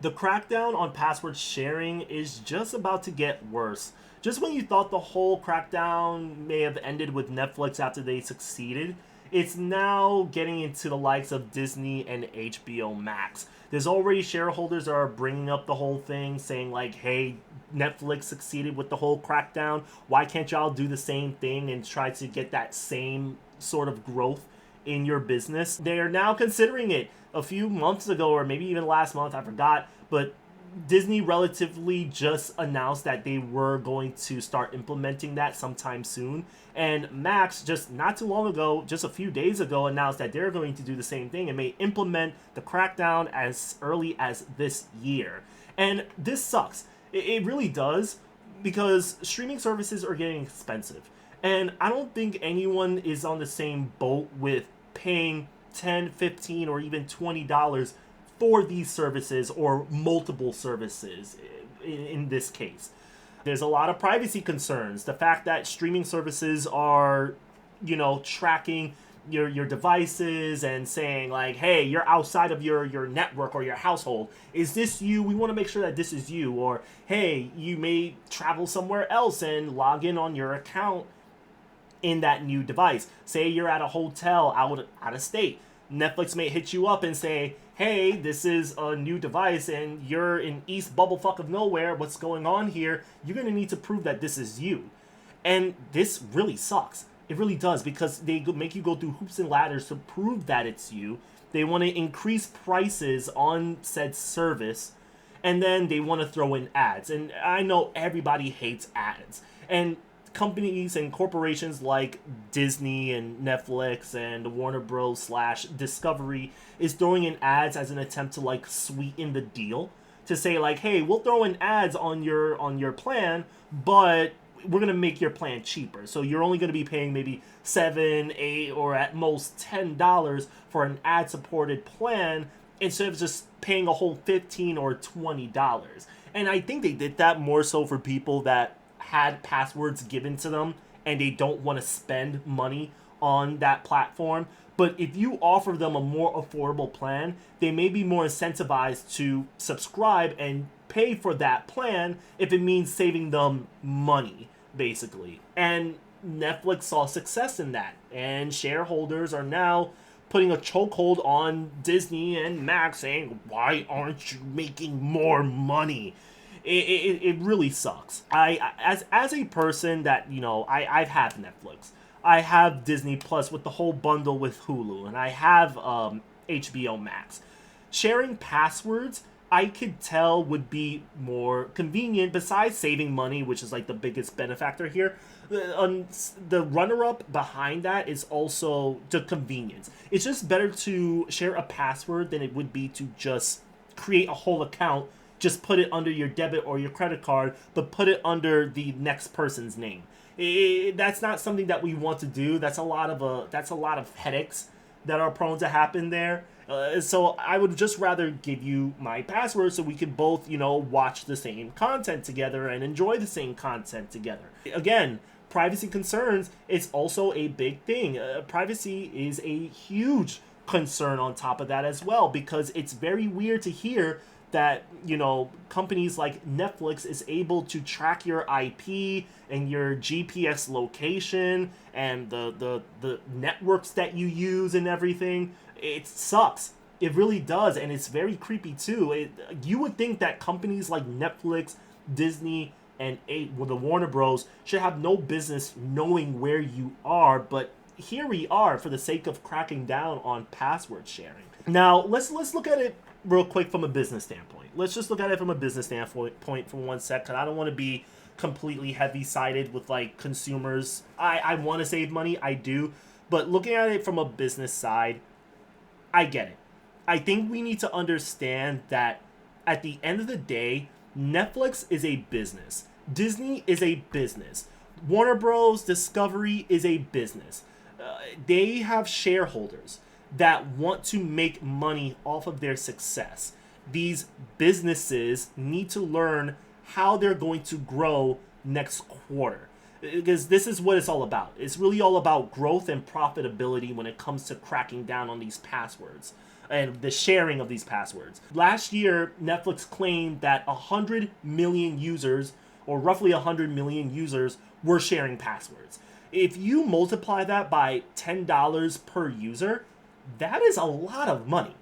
The crackdown on password sharing is just about to get worse. Just when you thought the whole crackdown may have ended with Netflix after they succeeded, it's now getting into the likes of Disney and HBO Max. There's already shareholders that are bringing up the whole thing, saying like, hey, Netflix succeeded with the whole crackdown. Why can't y'all do the same thing and try to get that same sort of growth in your business? They are now considering it. A few months ago, or maybe even last month, I forgot, but Disney relatively just announced that they were going to start implementing that sometime soon. And Max, just not too long ago, just a few days ago, announced that they're going to do the same thing and may implement the crackdown as early as this year. And this sucks. It really does, because streaming services are getting expensive. And I don't think anyone is on the same boat with paying 10, 15, or even $20 for these services, or multiple services in this case. There's a lot of privacy concerns. The fact that streaming services are, tracking your devices and saying like, hey, you're outside of your network or your household. Is this you? We want to make sure that this is you. Or, hey, you may travel somewhere else and log in on your account in that new device. Say you're at a hotel out of state. Netflix may hit you up and say, hey, this is a new device and you're in East Bubblefuck of nowhere. What's going on here? You're going to need to prove that this is you. And this really sucks. It really does, because they make you go through hoops and ladders to prove that it's you. They want to increase prices on said service, and then they want to throw in ads. And I know everybody hates ads. And companies and corporations like Disney and Netflix and Warner Bros. / Discovery is throwing in ads as an attempt to like sweeten the deal, to say like, hey, we'll throw in ads on your plan, but we're gonna make your plan cheaper. So you're only gonna be paying maybe $7, $8, or at most $10 for an ad-supported plan, instead of just paying a whole $15 or $20. And I think they did that more so for people that had passwords given to them and they don't want to spend money on that platform. But if you offer them a more affordable plan, they may be more incentivized to subscribe and pay for that plan if it means saving them money, basically. And Netflix saw success in that, and shareholders are now putting a chokehold on Disney and Max, saying, why aren't you making more money? It really sucks. As a person that, I have Netflix, I have Disney Plus with the whole bundle with Hulu, and I have HBO Max. Sharing passwords, I could tell, would be more convenient, besides saving money, which is like the biggest benefactor here. The runner-up behind that is also the convenience. It's just better to share a password than it would be to just create a whole account, just put it under your debit or your credit card, but put it under the next person's name. That's not something that we want to do. That's a lot of headaches that are prone to happen there. So I would just rather give you my password so we can both, watch the same content together and enjoy the same content together. Again, privacy concerns is also a big thing. Privacy is a huge concern on top of that as well, because it's very weird to hear that, companies like Netflix is able to track your IP and your GPS location and the networks that you use and everything. It sucks. It really does, and it's very creepy too. You would think that companies like Netflix, Disney, and the Warner Bros. Should have no business knowing where you are, but here we are for the sake of cracking down on password sharing. Now, let's look at it real quick from a business standpoint. Let's just look at it from a business standpoint for 1 second. I don't want to be completely heavy-sided with like consumers. I want to save money, I do, but looking at it from a business side, I get it. I think we need to understand that at the end of the day, Netflix is a business. Disney is a business. Warner Bros. Discovery is a business. They have shareholders that want to make money off of their success. These businesses need to learn how they're going to grow next quarter, because this is what it's all about. It's really all about growth and profitability when it comes to cracking down on these passwords. and the sharing of these passwords. Last year, Netflix claimed that 100 million users, or roughly 100 million users, were sharing passwords. If you multiply that by $10 per user, that is a lot of money.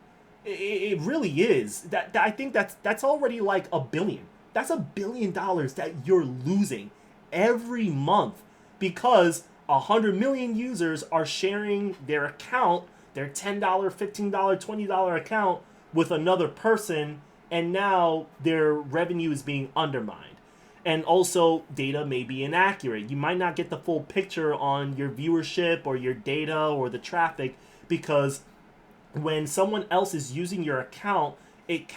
It really is. I think that's already like a billion. That's $1 billion that you're losing every month because 100 million users are sharing their account, their $10, $15, $20 account with another person, and now their revenue is being undermined. And also, data may be inaccurate. You might not get the full picture on your viewership or your data or the traffic because when someone else is using your account, it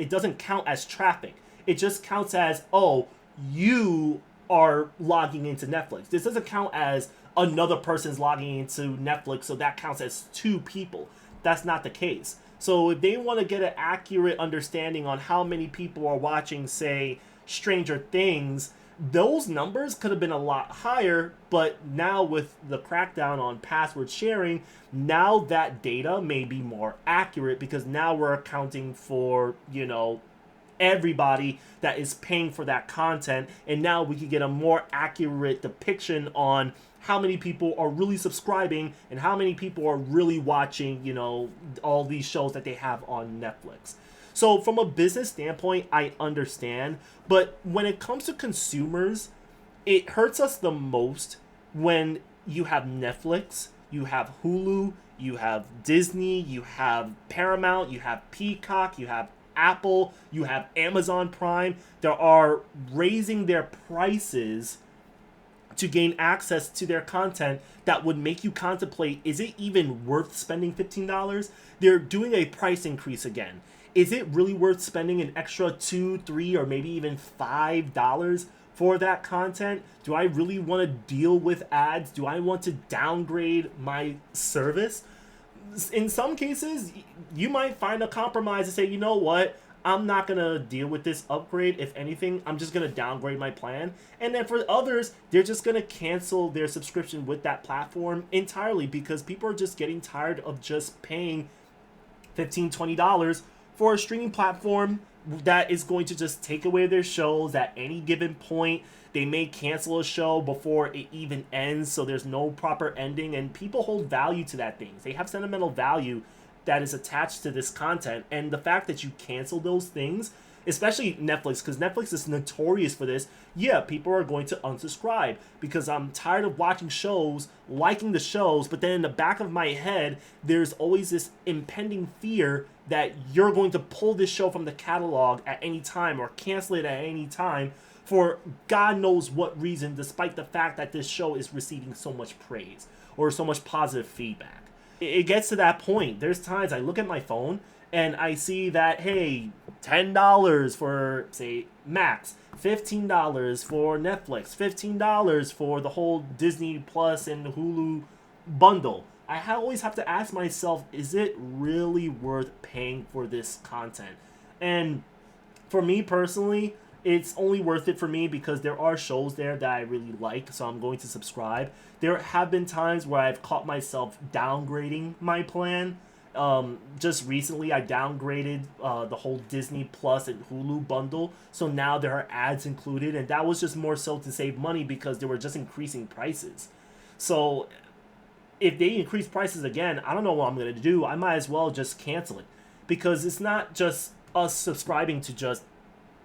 doesn't count as traffic. It just counts as, oh, you are logging into Netflix. This doesn't count as another person's logging into Netflix, so that counts as two people. That's not the case. So if they want to get an accurate understanding on how many people are watching, say, Stranger Things, those numbers could have been a lot higher, but now with the crackdown on password sharing, now that data may be more accurate because now we're accounting for, everybody that is paying for that content, and now we can get a more accurate depiction on how many people are really subscribing and how many people are really watching, all these shows that they have on Netflix. So from a business standpoint, I understand, but when it comes to consumers, it hurts us the most when you have Netflix, you have Hulu, you have Disney, you have Paramount, you have Peacock, you have Apple, you have Amazon Prime. They are raising their prices to gain access to their content that would make you contemplate, is it even worth spending $15? They're doing a price increase again. Is it really worth spending an extra $2, $3, or maybe even $5 for that content? Do I really want to deal with ads? Do I want to downgrade my service? In some cases, you might find a compromise and say, you know what? I'm not going to deal with this upgrade. If anything, I'm just going to downgrade my plan. And then for others, they're just going to cancel their subscription with that platform entirely because people are just getting tired of just paying $15, $20 for a streaming platform that is going to just take away their shows at any given point. They may cancel a show before it even ends, so there's no proper ending, and people hold value to that thing. They have sentimental value that is attached to this content, and the fact that you cancel those things, especially Netflix, because Netflix is notorious for this, yeah, people are going to unsubscribe because I'm tired of watching shows, liking the shows, but then in the back of my head, there's always this impending fear that you're going to pull this show from the catalog at any time or cancel it at any time for God knows what reason, despite the fact that this show is receiving so much praise or so much positive feedback. It gets to that point. There's times I look at my phone and I see that, hey, $10 for, say, Max, $15 for Netflix, $15 for the whole Disney Plus and Hulu bundle. I always have to ask myself, is it really worth paying for this content? And for me personally, it's only worth it for me because there are shows there that I really like, so I'm going to subscribe. There have been times where I've caught myself downgrading my plan. Just recently, I downgraded the whole Disney Plus and Hulu bundle, so now there are ads included, and that was just more so to save money because they were just increasing prices. So if they increase prices again, I don't know what I'm going to do. I might as well just cancel it because it's not just us subscribing to just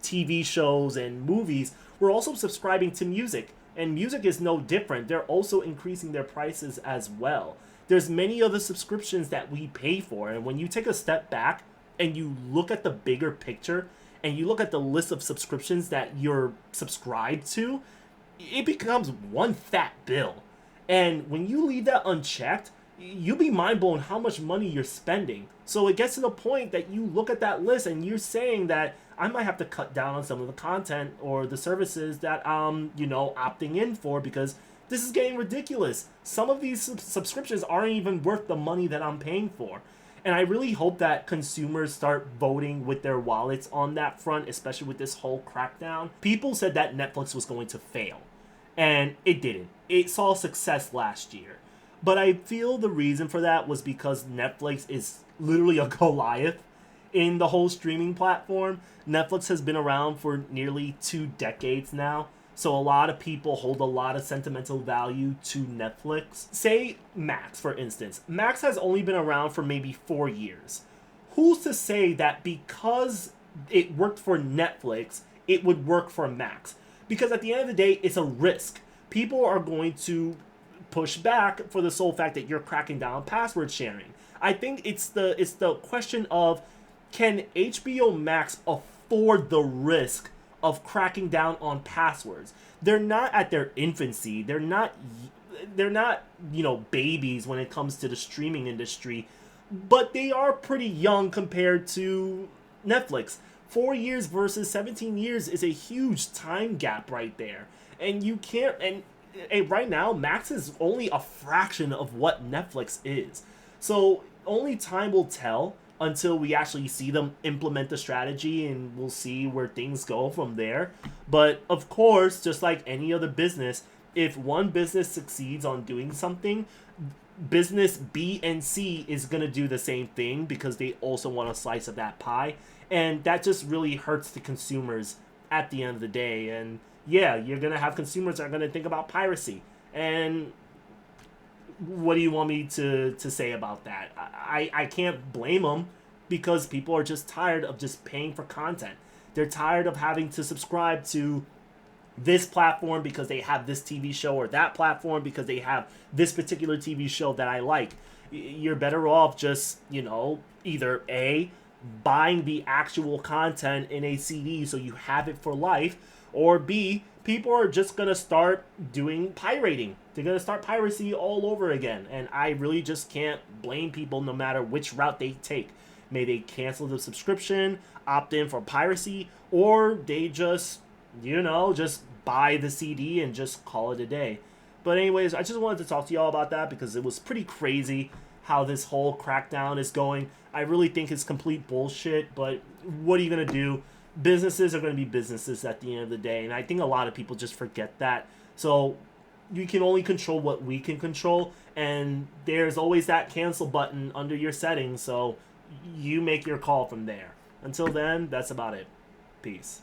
TV shows and movies. We're also subscribing to music, and music is no different. They're also increasing their prices as well. There's many other subscriptions that we pay for, and when you take a step back and you look at the bigger picture and you look at the list of subscriptions that you're subscribed to, it becomes one fat bill. And when you leave that unchecked, you'll be mind blown how much money you're spending. So it gets to the point that you look at that list and you're saying that I might have to cut down on some of the content or the services that I'm, opting in for because this is getting ridiculous. Some of these subscriptions aren't even worth the money that I'm paying for. And I really hope that consumers start voting with their wallets on that front, especially with this whole crackdown. People said that Netflix was going to fail, and it didn't. It saw success last year. But I feel the reason for that was because Netflix is literally a Goliath in the whole streaming platform. Netflix has been around for nearly 2 decades now. So a lot of people hold a lot of sentimental value to Netflix. Say Max, for instance. Max has only been around for maybe 4 years. Who's to say that because it worked for Netflix, it would work for Max? Because at the end of the day, it's a risk. People are going to push back for the sole fact that you're cracking down on password sharing. I think it's the question of, can HBO Max afford the risk of cracking down on passwords? They're not at their infancy. They're not babies when it comes to the streaming industry, but they are pretty young compared to Netflix. 4 years versus 17 years is a huge time gap right there. And you can't, and right now, Max is only a fraction of what Netflix is. So only time will tell until we actually see them implement the strategy, and we'll see where things go from there. But of course, just like any other business, if one business succeeds on doing something, business B and C is going to do the same thing because they also want a slice of that pie. And that just really hurts the consumers at the end of the day. And yeah, you're going to have consumers that are going to think about piracy. And what do you want me to say about that? I can't blame them, because people are just tired of just paying for content. They're tired of having to subscribe to this platform because they have this TV show, or that platform because they have this particular TV show that I like. You're better off just, either A, buying the actual content in a CD so you have it for life, or B, people are just going to start doing pirating. They're going to start piracy all over again. And I really just can't blame people no matter which route they take. May they cancel the subscription, opt in for piracy, or they just, just buy the CD and just call it a day. But anyways, I just wanted to talk to y'all about that because it was pretty crazy how this whole crackdown is going. I really think it's complete bullshit, but what are you going to do? Businesses are going to be businesses at the end of the day, and I think a lot of people just forget that. So you can only control what we can control, and there's always that cancel button under your settings, so you make your call from there. Until then, that's about it. Peace.